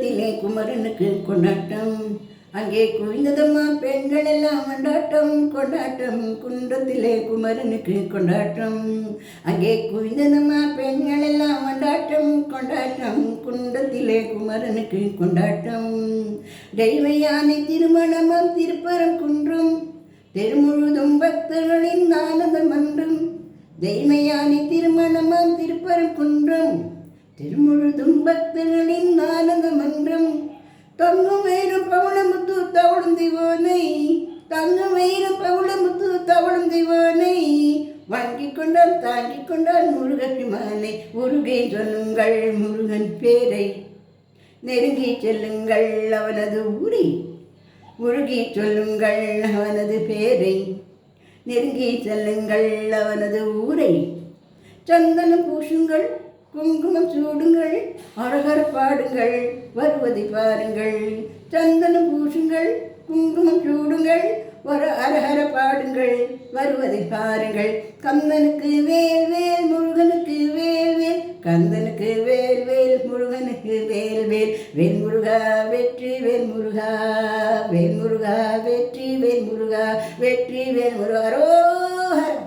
குன்றத்திலே குமரனுக்கு கொண்டாட்டம். அங்கே குவிந்ததம்மா பெண்கள் எல்லாம் கொண்டாட்டம் கொண்டாட்டம். குன்றத்திலே குமரனுக்கு கொண்டாட்டம். அங்கே குவிந்ததம்மா பெண்கள் எல்லாம் கொண்டாட்டம் கொண்டாட்டம். குன்றத்திலே குமரனுக்கு கொண்டாட்டம். தெய்வ யானை திருமணமாம் திருப்பரம் குன்றும் தெருமுழுதும் பக்தர்களின் ஆனந்த மன்றம். தெய்வ யானை திருமணமாம் திருப்பரம் குன்றும் திருமுழுதும் பக்தர்களின் ஆனந்த மன்றம். தங்கும் வேறும் பவளமுத்து தவளும் திவானை. தங்கும் வேறும் பவளமுத்து தவளும் திவானை. வாங்கிக் கொண்டான் தாங்கிக் கொண்டான் முருகபிமானை. உருகை சொல்லுங்கள் முருகன் பேரை. நெருங்கி செல்லுங்கள் அவனது ஊரை. உருகி சொல்லுங்கள் அவனது பேரை. நெருங்கி செல்லுங்கள் அவனது ஊரை. சந்தனம் பூசுங்கள் குங்குமம் சூடுங்கள் அரகர பாடுங்கள் வருவதை பாருங்கள். சந்தனம் பூசுங்கள் குங்குமம் சூடுங்கள் அரகர பாடுங்கள் வருவதை பாருங்கள். கந்தனுக்கு வேல் வேல் முருகனுக்கு வேல் வேல். கந்தனுக்கு வேல் வேல் முருகனுக்கு வேல் வேல். வேல் முருகா வெற்றி வேல் முருகா. வேல் முருகா வெற்றி வேல் முருகா. வெற்றி வேல் முருகா.